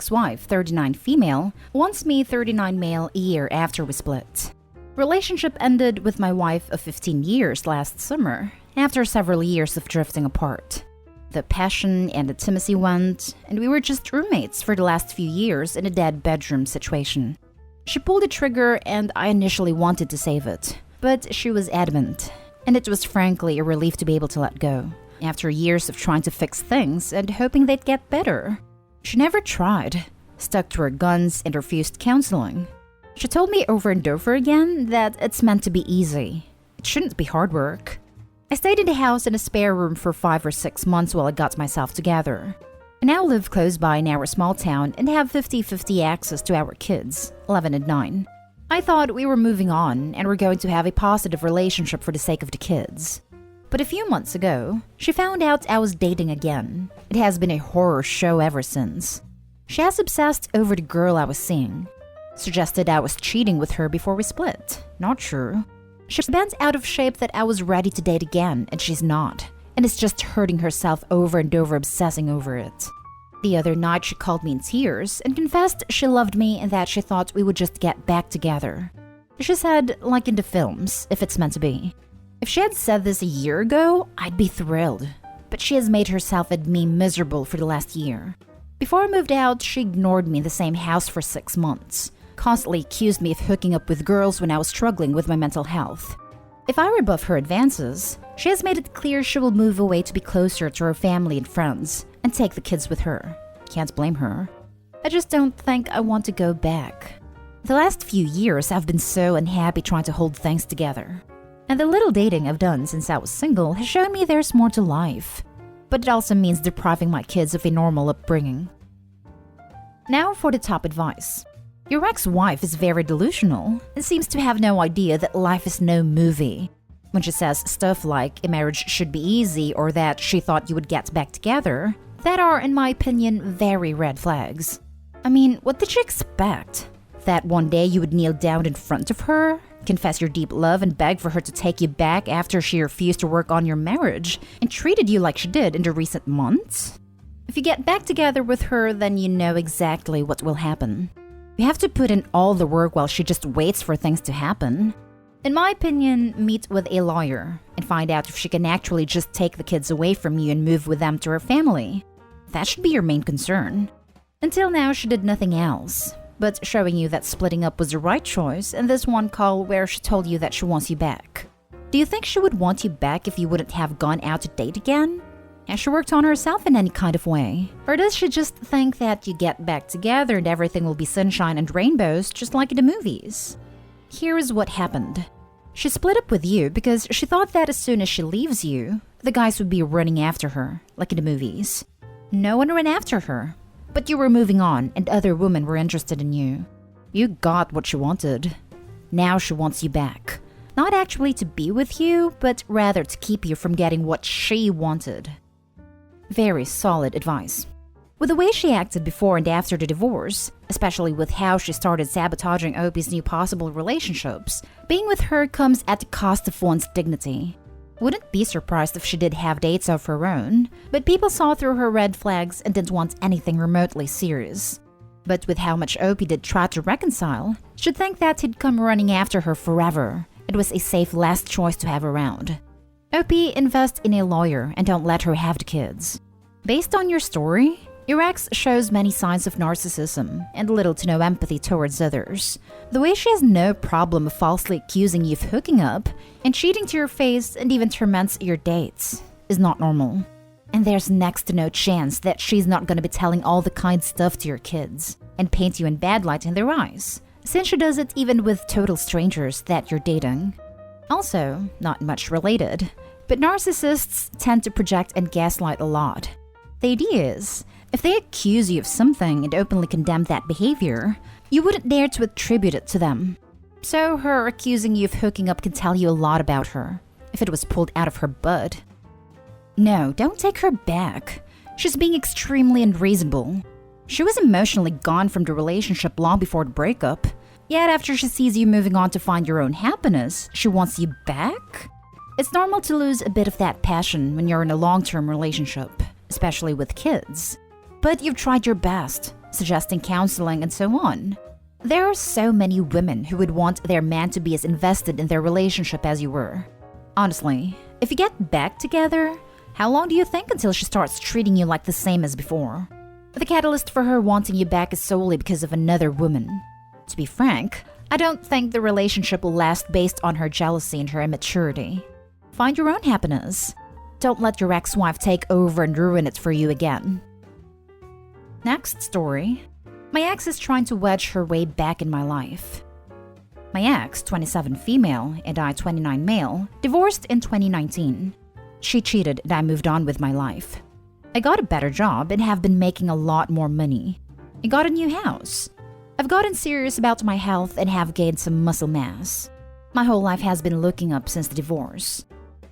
ex-wife, 39 female, wants me 39 male a year after we split. Relationship ended with my wife of 15 years last summer, after several years of drifting apart. The passion and intimacy went, and we were just roommates for the last few years in a dead bedroom situation. She pulled the trigger and I initially wanted to save it, but she was adamant, and it was frankly a relief to be able to let go, after years of trying to fix things and hoping they'd get better. She never tried, stuck to her guns and refused counseling. She told me over and over again that it's meant to be easy. It shouldn't be hard work. I stayed in the house in a spare room for 5 or 6 months while I got myself together. I now live close by in our small town and have 50-50 access to our kids, 11 and 9. I thought we were moving on and were going to have a positive relationship for the sake of the kids. But a few months ago, she found out I was dating again. It has been a horror show ever since. She has obsessed over the girl I was seeing. Suggested I was cheating with her before we split. Not true. She's bent out of shape that I was ready to date again, and she's not. And is just hurting herself over and over, obsessing over it. The other night she called me in tears and confessed she loved me and that she thought we would just get back together. She said, like in the films, if it's meant to be. If she had said this a year ago, I'd be thrilled. But she has made herself and me miserable for the last year. Before I moved out, she ignored me in the same house for 6 months. Constantly accused me of hooking up with girls when I was struggling with my mental health. If I rebuff her advances, she has made it clear she will move away to be closer to her family and friends and take the kids with her. Can't blame her. I just don't think I want to go back. The last few years I've been so unhappy trying to hold things together. And the little dating I've done since I was single has shown me there's more to life. But it also means depriving my kids of a normal upbringing. Now for the top advice. Your ex-wife is very delusional and seems to have no idea that life is no movie. When she says stuff like a marriage should be easy or that she thought you would get back together, that are, in my opinion, very red flags. I mean, what did she expect? That one day you would kneel down in front of her, confess your deep love and beg for her to take you back after she refused to work on your marriage and treated you like she did in the recent months? If you get back together with her, then you know exactly what will happen. You have to put in all the work while she just waits for things to happen. In my opinion, meet with a lawyer and find out if she can actually just take the kids away from you and move with them to her family. That should be your main concern. Until now, she did nothing else, but showing you that splitting up was the right choice and this one call where she told you that she wants you back. Do you think she would want you back if you wouldn't have gone out to date again? Has she worked on herself in any kind of way? Or does she just think that you get back together and everything will be sunshine and rainbows just like in the movies? Here's what happened. She split up with you because she thought that as soon as she leaves you, the guys would be running after her, like in the movies. No one ran after her, but you were moving on and other women were interested in you. You got what she wanted. Now she wants you back. Not actually to be with you, but rather to keep you from getting what she wanted. Very solid advice. With the way she acted before and after the divorce, especially with how she started sabotaging Opie's new possible relationships, being with her comes at the cost of one's dignity. Wouldn't be surprised if she did have dates of her own, but people saw through her red flags and didn't want anything remotely serious. But with how much Opie did try to reconcile, she'd think that he'd come running after her forever. It was a safe last choice to have around. Opie, invest in a lawyer and don't let her have the kids. Based on your story, your ex shows many signs of narcissism and little to no empathy towards others. The way she has no problem of falsely accusing you of hooking up and cheating to your face and even torments your dates is not normal. And there's next to no chance that she's not going to be telling all the kind stuff to your kids and paint you in bad light in their eyes, since she does it even with total strangers that you're dating. Also, not much related, but narcissists tend to project and gaslight a lot. The idea is, if they accuse you of something and openly condemn that behavior, you wouldn't dare to attribute it to them. So her accusing you of hooking up can tell you a lot about her, if it was pulled out of her butt. No, don't take her back. She's being extremely unreasonable. She was emotionally gone from the relationship long before the breakup. Yet after she sees you moving on to find your own happiness, she wants you back? It's normal to lose a bit of that passion when you're in a long-term relationship, especially with kids. But you've tried your best. suggesting counseling, and so on. There are so many women who would want their man to be as invested in their relationship as you were. Honestly, if you get back together, how long do you think until she starts treating you like the same as before? The catalyst for her wanting you back is solely because of another woman. To be frank, I don't think the relationship will last based on her jealousy and her immaturity. Find your own happiness. Don't let your ex-wife take over and ruin it for you again. Next story. My ex is trying to wedge her way back in my life. My ex, 27 female, and I, 29 male, divorced in 2019. She cheated and I moved on with my life. I got a better job and have been making a lot more money. I got a new house. I've gotten serious about my health and have gained some muscle mass. My whole life has been looking up since the divorce.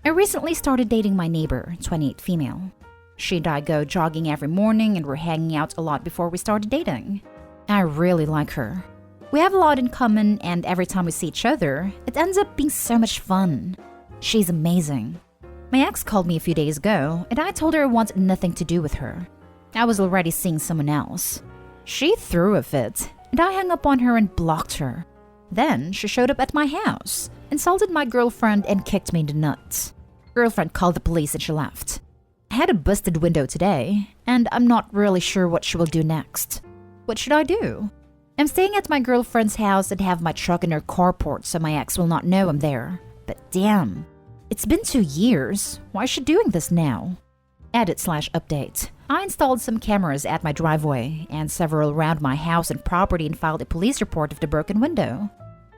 I recently started dating my neighbor, 28 female. She and I go jogging every morning and we're hanging out a lot before we started dating. I really like her. We have a lot in common and every time we see each other, it ends up being so much fun. She's amazing. My ex called me a few days ago and I told her I want nothing to do with her. I was already seeing someone else. She threw a fit and I hung up on her and blocked her. Then she showed up at my house, insulted my girlfriend and kicked me in the nuts. Girlfriend called the police and she left. I had a busted window today and I'm not really sure what she will do next. What should I do? I'm staying at my girlfriend's house and have my truck in her carport so my ex will not know I'm there. But damn, it's been 2 years. Why is she doing this now? Edit/update. I installed some cameras at my driveway and several around my house and property and filed a police report of the broken window.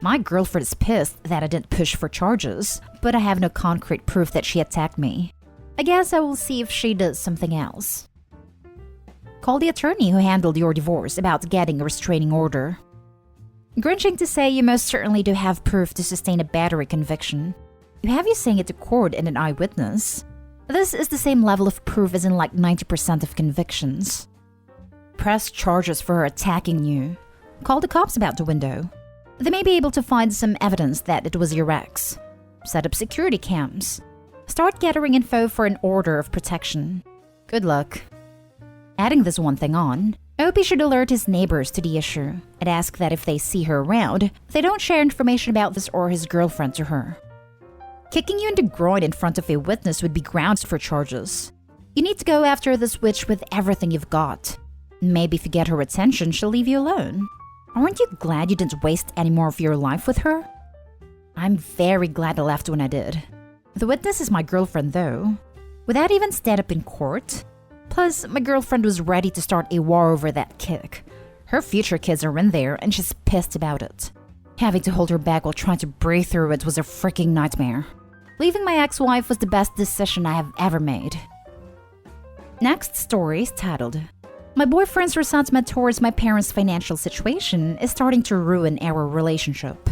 My girlfriend is pissed that I didn't push for charges, but I have no concrete proof that she attacked me. I guess I will see if she does something else. Call the attorney who handled your divorce about getting a restraining order. Grinching to say you most certainly do have proof to sustain a battery conviction. You have you saying it to court and an eyewitness. This is the same level of proof as in like 90% of convictions. Press charges for her attacking you. Call the cops about the window. They may be able to find some evidence that it was your ex. Set up security cams. Start gathering info for an order of protection. Good luck. Adding this one thing on, Opie should alert his neighbors to the issue and ask that if they see her around, they don't share information about this or his girlfriend to her. Kicking you in the groin in front of a witness would be grounds for charges. You need to go after this witch with everything you've got. Maybe if you get her attention, she'll leave you alone. Aren't you glad you didn't waste any more of your life with her? I'm very glad I left when I did. The witness is my girlfriend though. Would that even stand up in court? Plus, my girlfriend was ready to start a war over that kick. Her future kids are in there and she's pissed about it. Having to hold her back while trying to breathe through it was a freaking nightmare. Leaving my ex-wife was the best decision I have ever made. Next story is titled, My boyfriend's resentment towards my parents' financial situation is starting to ruin our relationship.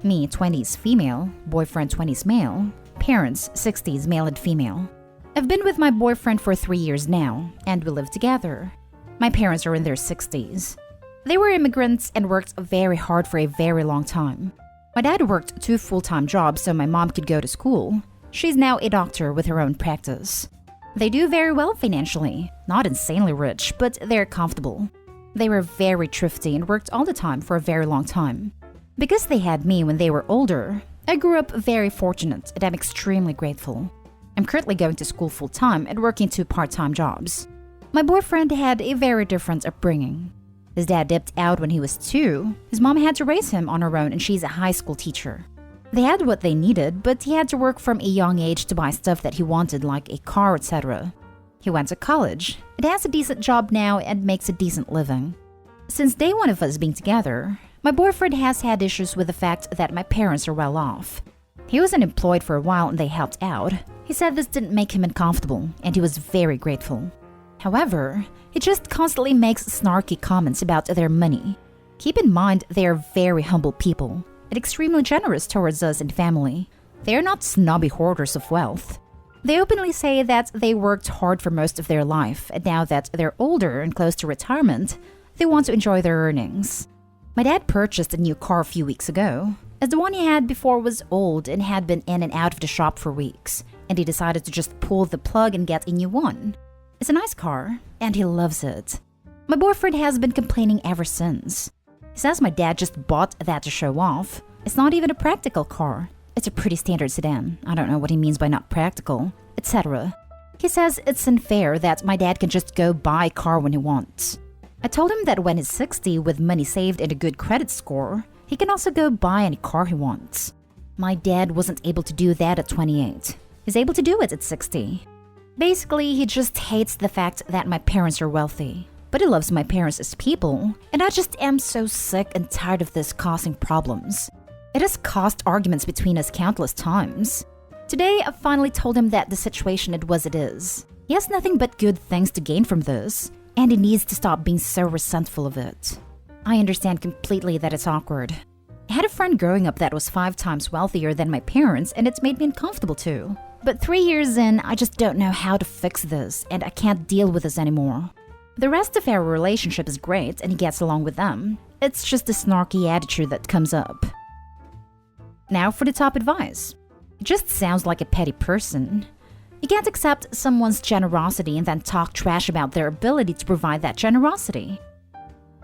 Me, 20s female, boyfriend 20s male, parents 60s male and female. I've been with my boyfriend for 3 years now, and we live together. My parents are in their 60s. They were immigrants and worked very hard for a very long time. My dad worked 2 full-time jobs so my mom could go to school. She's now a doctor with her own practice. They do very well financially, not insanely rich, but they're comfortable. They were very thrifty and worked all the time for a very long time. Because they had me when they were older, I grew up very fortunate and I'm extremely grateful. I'm currently going to school full-time and working 2 part-time jobs. My boyfriend had a very different upbringing. His dad dipped out when he was 2. His mom had to raise him on her own and she's a high school teacher. They had what they needed, but he had to work from a young age to buy stuff that he wanted like a car, etc. He went to college, and has a decent job now and makes a decent living. Since day one of us being together, my boyfriend has had issues with the fact that my parents are well off. He was unemployed for a while and they helped out. He said this didn't make him uncomfortable and he was very grateful. However, he just constantly makes snarky comments about their money. Keep in mind they are very humble people and extremely generous towards us and family. They are not snobby hoarders of wealth. They openly say that they worked hard for most of their life and now that they're older and close to retirement, they want to enjoy their earnings. My dad purchased a new car a few weeks ago, as the one he had before was old and had been in and out of the shop for weeks, and he decided to just pull the plug and get a new one. It's a nice car, and he loves it. My boyfriend has been complaining ever since. He says my dad just bought that to show off. It's not even a practical car. It's a pretty standard sedan. I don't know what he means by not practical, etc. He says it's unfair that my dad can just go buy a car when he wants. I told him that when he's 60 with money saved and a good credit score, he can also go buy any car he wants. My dad wasn't able to do that at 28. He's able to do it at 60. Basically, he just hates the fact that my parents are wealthy. But he loves my parents as people, and I just am so sick and tired of this causing problems. It has caused arguments between us countless times. Today, I finally told him that the situation is what it is. He has nothing but good things to gain from this, and he needs to stop being so resentful of it. I understand completely that it's awkward. I had a friend growing up that was 5 times wealthier than my parents, and it's made me uncomfortable too. But 3 years in, I just don't know how to fix this, and I can't deal with this anymore. The rest of our relationship is great, and he gets along with them. It's just the snarky attitude that comes up. Now for the top advice. It just sounds like a petty person. You can't accept someone's generosity and then talk trash about their ability to provide that generosity.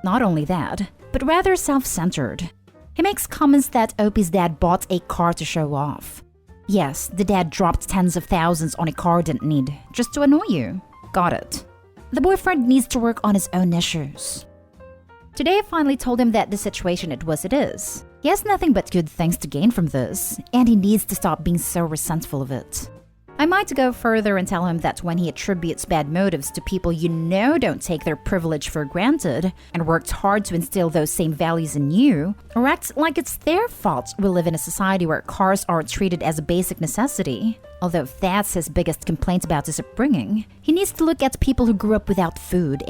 Not only that, but rather self-centered. He makes comments that Opie's dad bought a car to show off. Yes, the dad dropped tens of thousands on a car didn't need, just to annoy you. Got it. The boyfriend needs to work on his own issues. Today I finally told him that the situation is what it is. He has nothing but good things to gain from this, and he needs to stop being so resentful of it. I might go further and tell him that when he attributes bad motives to people you know don't take their privilege for granted and worked hard to instill those same values in you, or acts like it's their fault we live in a society where cars aren't treated as a basic necessity. Although if that's his biggest complaint about his upbringing, he needs to look at people who grew up without food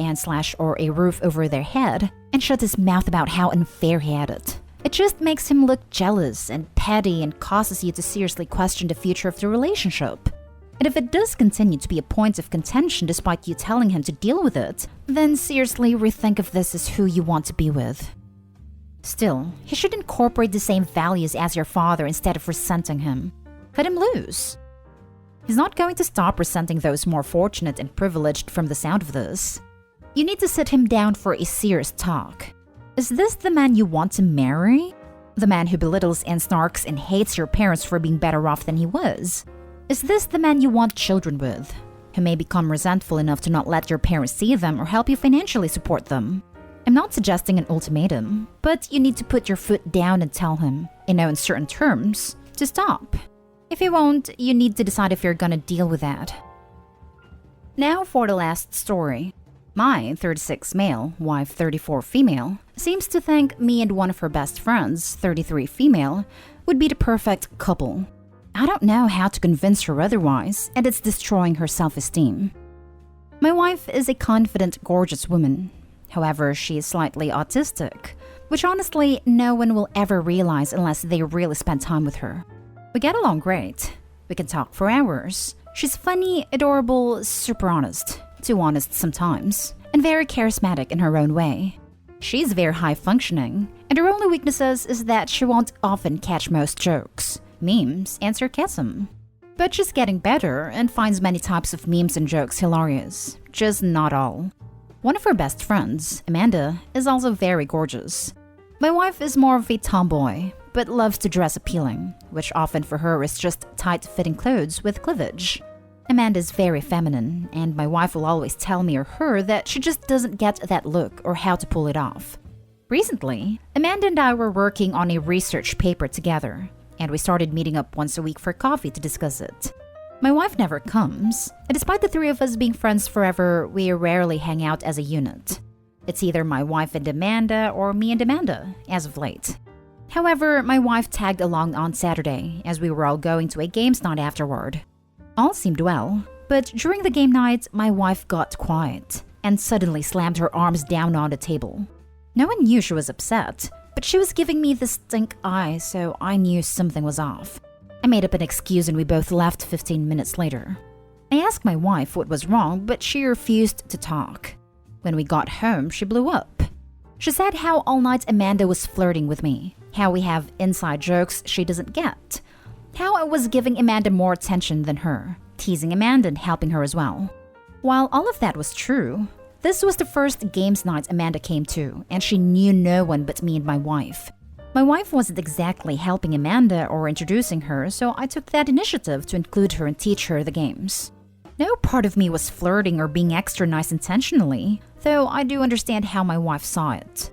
or a roof over their head and shut his mouth about how unfair he had it. It just makes him look jealous and petty and causes you to seriously question the future of the relationship. And if it does continue to be a point of contention despite you telling him to deal with it, then seriously rethink if this is who you want to be with. Still, he should incorporate the same values as your father instead of resenting him. Cut him loose. He's not going to stop resenting those more fortunate and privileged from the sound of this. You need to sit him down for a serious talk. Is this the man you want to marry? The man who belittles and snarks and hates your parents for being better off than he was? Is this the man you want children with, who may become resentful enough to not let your parents see them or help you financially support them? I'm not suggesting an ultimatum, but you need to put your foot down and tell him, in uncertain terms, to stop. If he won't, you need to decide if you're gonna deal with that. Now for the last story. My 36 male, wife 34 female, seems to think me and one of her best friends, 33 female, would be the perfect couple. I don't know how to convince her otherwise, and it's destroying her self-esteem. My wife is a confident, gorgeous woman. However, she is slightly autistic, which honestly no one will ever realize unless they really spend time with her. We get along great. We can talk for hours. She's funny, adorable, super honest. Too honest sometimes, and very charismatic in her own way. She's very high-functioning, and her only weaknesses is that she won't often catch most jokes, memes, and sarcasm. But she's getting better and finds many types of memes and jokes hilarious, just not all. One of her best friends, Amanda, is also very gorgeous. My wife is more of a tomboy, but loves to dress appealing, which often for her is just tight-fitting clothes with cleavage. Amanda is very feminine, and my wife will always tell me or her that she just doesn't get that look or how to pull it off. Recently, Amanda and I were working on a research paper together, and we started meeting up once a week for coffee to discuss it. My wife never comes, and despite the 3 of us being friends forever, we rarely hang out as a unit. It's either my wife and Amanda or me and Amanda, as of late. However, my wife tagged along on Saturday, as we were all going to a games night afterward. All seemed well, but during the game night, my wife got quiet and suddenly slammed her arms down on the table. No one knew she was upset, but she was giving me the stink eye, so I knew something was off. I made up an excuse and we both left 15 minutes later. I asked my wife what was wrong, but she refused to talk. When we got home, she blew up. She said how all night Amanda was flirting with me, how we have inside jokes she doesn't get, how I was giving Amanda more attention than her, teasing Amanda and helping her as well. While all of that was true, This was the first games night Amanda came to, and she knew no one but me and my wife. My wife wasn't exactly helping Amanda or introducing her, so I took that initiative to include her and teach her the games. No part of me was flirting or being extra nice intentionally, though I do understand how my wife saw it.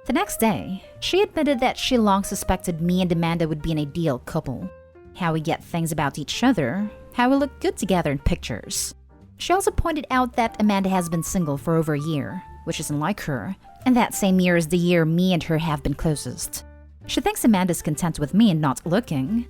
The next day, she admitted that she long suspected me and Amanda would be an ideal couple. How we get things about each other, how we look good together in pictures. She also pointed out that Amanda has been single for over a year, which isn't like her, and that same year is the year me and her have been closest. She thinks Amanda's content with me and not looking.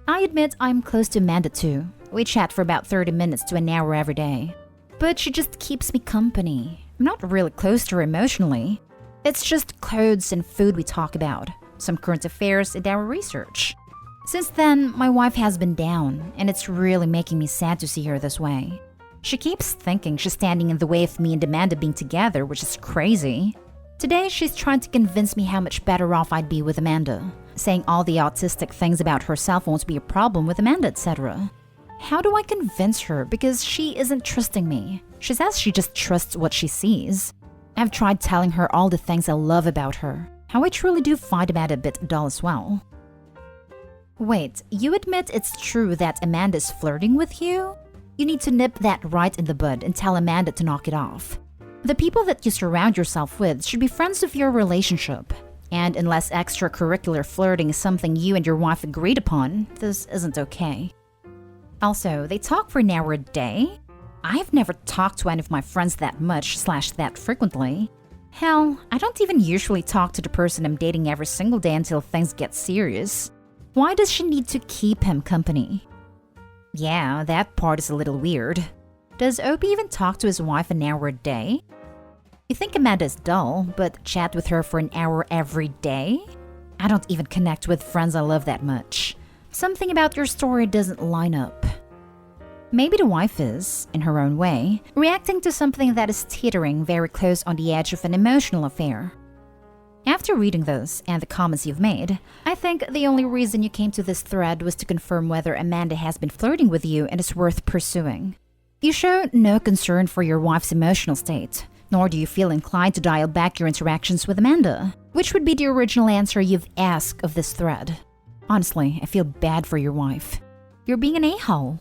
I admit I'm close to Amanda too. We chat for about 30 minutes to an hour every day. But she just keeps me company. I'm not really close to her emotionally. It's just clothes and food we talk about, some current affairs and our research. Since then, my wife has been down, and it's really making me sad to see her this way. She keeps thinking she's standing in the way of me and Amanda being together, which is crazy. Today, she's trying to convince me how much better off I'd be with Amanda, saying all the autistic things about herself won't be a problem with Amanda, etc. How do I convince her because she isn't trusting me? She says she just trusts what she sees. I've tried telling her all the things I love about her, how I truly do find Amanda a bit dull as well. Wait, you admit it's true that Amanda's flirting with you? You need to nip that right in the bud and tell Amanda to knock it off. The people that you surround yourself with should be friends of your relationship. And unless extracurricular flirting is something you and your wife agreed upon, this isn't okay. Also, they talk for an hour a day? I've never talked to any of my friends that much/that frequently. Hell, I don't even usually talk to the person I'm dating every single day until things get serious. Why does she need to keep him company? Yeah, that part is a little weird. Does Opie even talk to his wife an hour a day? You think Amanda's dull, but chat with her for an hour every day? I don't even connect with friends I love that much. Something about your story doesn't line up. Maybe the wife is, in her own way, reacting to something that is teetering very close on the edge of an emotional affair. After reading this and the comments you've made, I think the only reason you came to this thread was to confirm whether Amanda has been flirting with you and is worth pursuing. You show no concern for your wife's emotional state, nor do you feel inclined to dial back your interactions with Amanda, which would be the original answer you've asked of this thread. Honestly, I feel bad for your wife. You're being an a-hole.